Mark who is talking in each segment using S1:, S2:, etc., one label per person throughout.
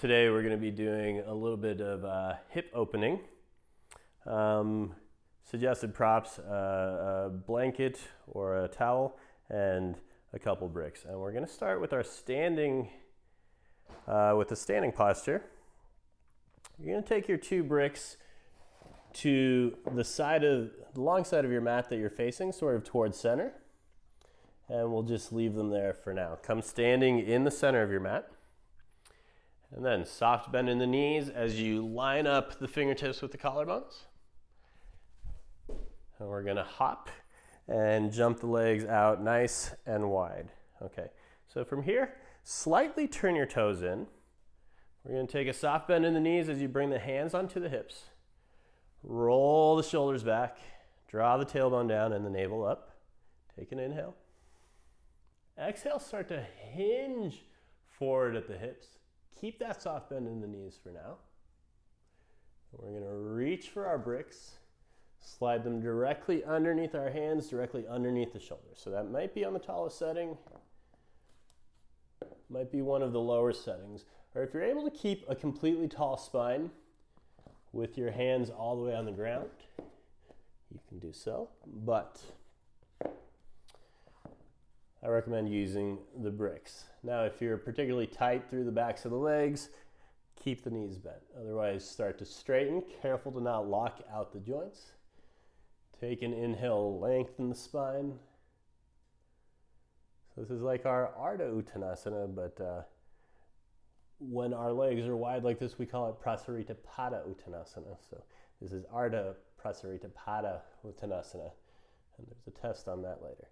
S1: Today we're going to be doing a little bit of hip opening. Suggested props, a blanket or a towel and a couple bricks. And we're going to start with our standing, with the standing posture. You're going to take your 2 bricks to the long side of your mat that you're facing, sort of towards center. And we'll just leave them there for now. Come standing in the center of your mat. And then soft bend in the knees as you line up the fingertips with the collarbones. And we're gonna hop and jump the legs out nice and wide. Okay, so from here, slightly turn your toes in. We're gonna take a soft bend in the knees as you bring the hands onto the hips. Roll the shoulders back, draw the tailbone down and the navel up. Take an inhale. Exhale, start to hinge forward at the hips. Keep that soft bend in the knees for now. We're going to reach for our bricks, slide them directly underneath our hands, directly underneath the shoulders. So that might be on the tallest setting, might be one of the lower settings. Or if you're able to keep a completely tall spine with your hands all the way on the ground, you can do so. But I recommend using the bricks. Now, if you're particularly tight through the backs of the legs, keep the knees bent. Otherwise, start to straighten. Careful to not lock out the joints. Take an inhale, lengthen the spine. So this is like our Ardha Uttanasana, but when our legs are wide like this, we call it Prasarita Pada Uttanasana. So this is Ardha Prasarita Pada Uttanasana. And there's a test on that later.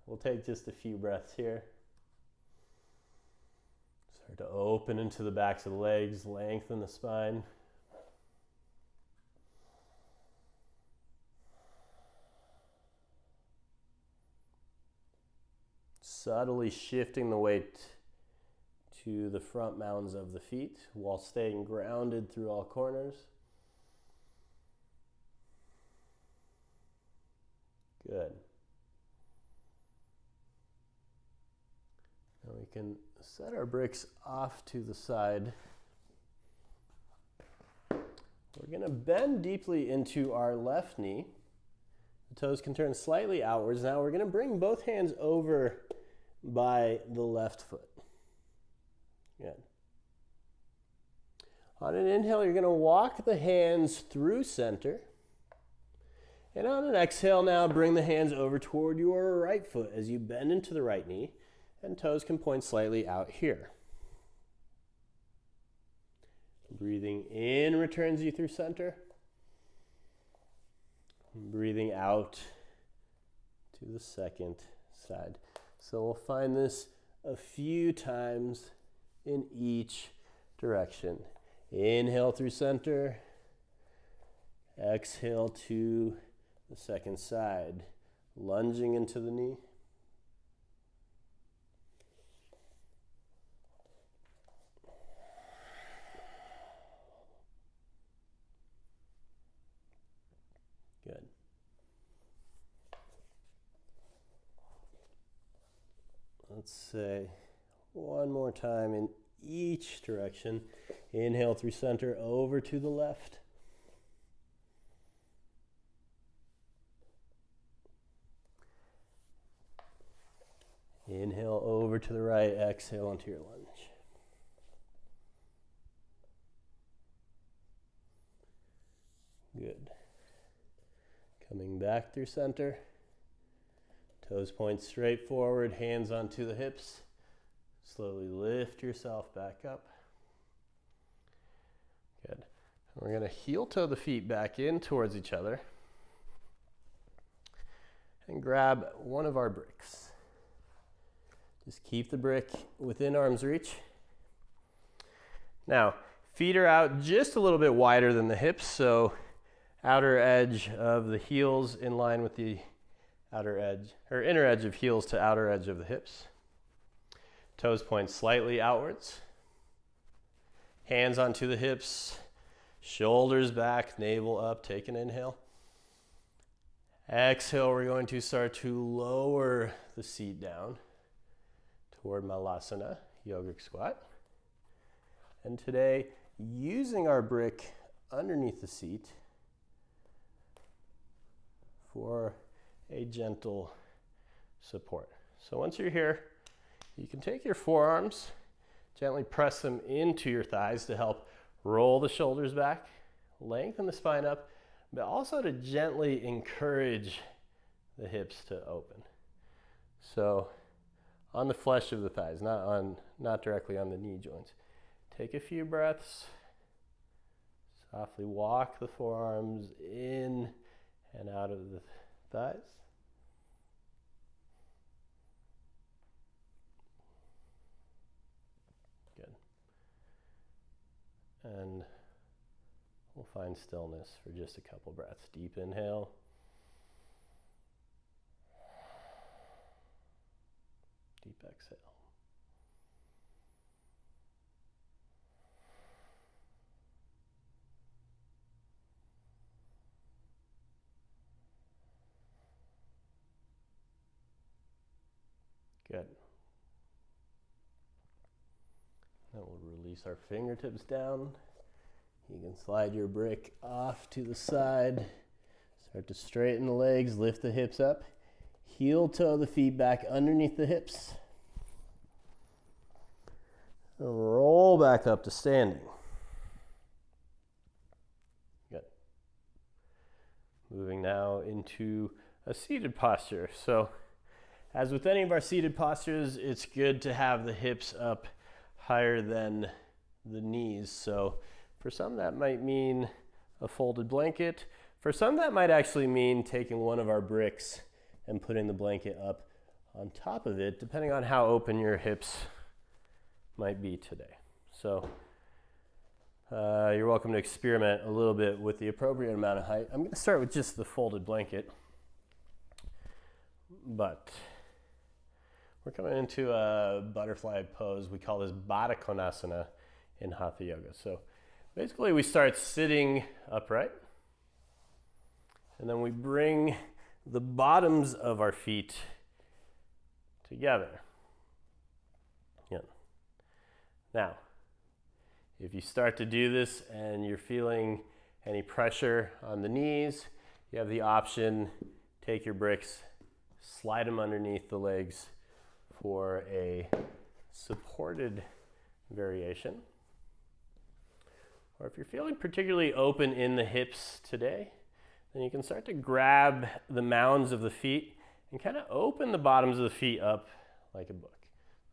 S1: We'll take just a few breaths here. Start to open into the backs of the legs, lengthen the spine. Subtly shifting the weight to the front mounds of the feet while staying grounded through all corners. Good. Now we can set our bricks off to the side. We're going to bend deeply into our left knee. The toes can turn slightly outwards. Now we're going to bring both hands over by the left foot. Good. On an inhale, you're going to walk the hands through center. And on an exhale now, bring the hands over toward your right foot as you bend into the right knee. And toes can point slightly out here. Breathing in returns you through center. Breathing out to the second side. So we'll find this a few times in each direction. Inhale through center. Exhale to the second side. Lunging into the knee. Good. Let's say one more time in each direction. Inhale through center, over to the left. Inhale over to the right, exhale onto your lunge. Good. Coming back through center. Toes point straight forward, hands onto the hips. Slowly lift yourself back up. Good. We're going to heel toe the feet back in towards each other. And grab one of our bricks. Just keep the brick within arm's reach. Now, feet are out just a little bit wider than the hips, so outer edge of the heels in line with the outer edge, or inner edge of heels to outer edge of the hips. Toes point slightly outwards. Hands onto the hips, shoulders back, navel up. Take an inhale. Exhale, we're going to start to lower the seat down toward Malasana, yogic squat. And today, using our brick underneath the seat for a gentle support. So once you're here, you can take your forearms, gently press them into your thighs to help roll the shoulders back, lengthen the spine up, but also to gently encourage the hips to open. So on the flesh of the thighs, not directly on the knee joints. Take a few breaths. Softly walk the forearms in and out of the thighs. Good. And we'll find stillness for just a couple breaths. Deep inhale. Deep exhale. Good. Then we'll release our fingertips down. You can slide your brick off to the side. Start to straighten the legs, lift the hips up. Heel toe the feet back underneath the hips. And roll back up to standing. Good. Moving now into a seated posture. So, as with any of our seated postures, it's good to have the hips up higher than the knees. So for some that might mean a folded blanket. For some that might actually mean taking one of our bricks and putting the blanket up on top of it, depending on how open your hips might be today. So you're welcome to experiment a little bit with the appropriate amount of height. I'm going to start with just the folded blanket, but we're coming into a butterfly pose. We call this Baddha Konasana in Hatha Yoga. So basically we start sitting upright, and then we bring the bottoms of our feet together. Yeah. Now, if you start to do this and you're feeling any pressure on the knees, you have the option, take your bricks, slide them underneath the legs for a supported variation. Or if you're feeling particularly open in the hips today, then you can start to grab the mounds of the feet and kind of open the bottoms of the feet up like a book.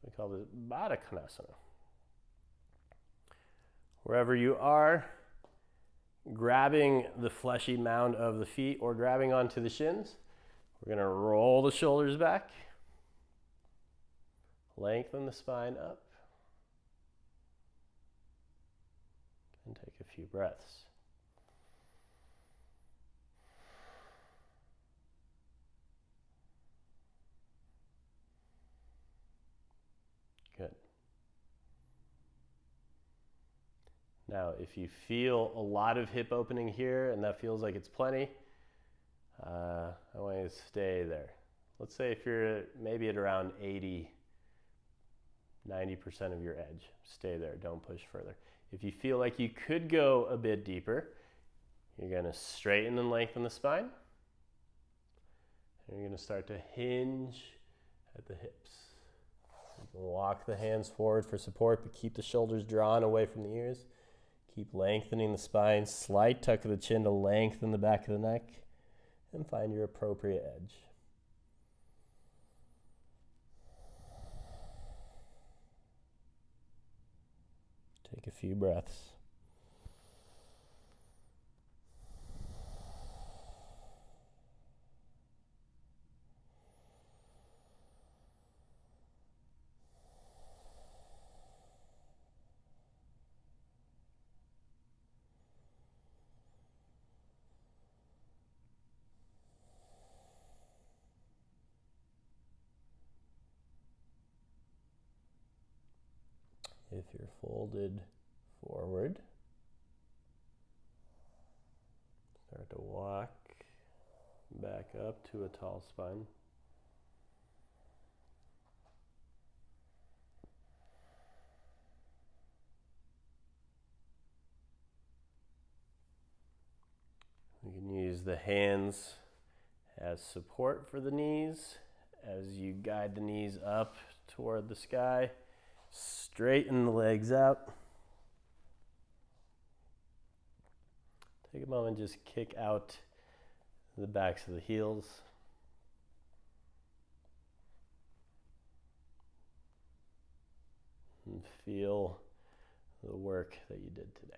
S1: We call this Baddha Konasana. Wherever you are, grabbing the fleshy mound of the feet or grabbing onto the shins, we're going to roll the shoulders back. Lengthen the spine up, and take a few breaths. Good. Now, if you feel a lot of hip opening here and that feels like it's plenty, I want you to stay there. Let's say if you're maybe at around 90% of your edge. Stay there, don't push further. If you feel like you could go a bit deeper, you're going to straighten and lengthen the spine. And you're going to start to hinge at the hips. You can walk the hands forward for support, but keep the shoulders drawn away from the ears. Keep lengthening the spine, slight tuck of the chin to lengthen the back of the neck, and find your appropriate edge. Take a few breaths. If you're folded forward, start to walk back up to a tall spine. the hands as support for the knees as you guide the knees up toward the sky. Straighten the legs out. Take a moment, just kick out the backs of the heels. And feel the work that you did today.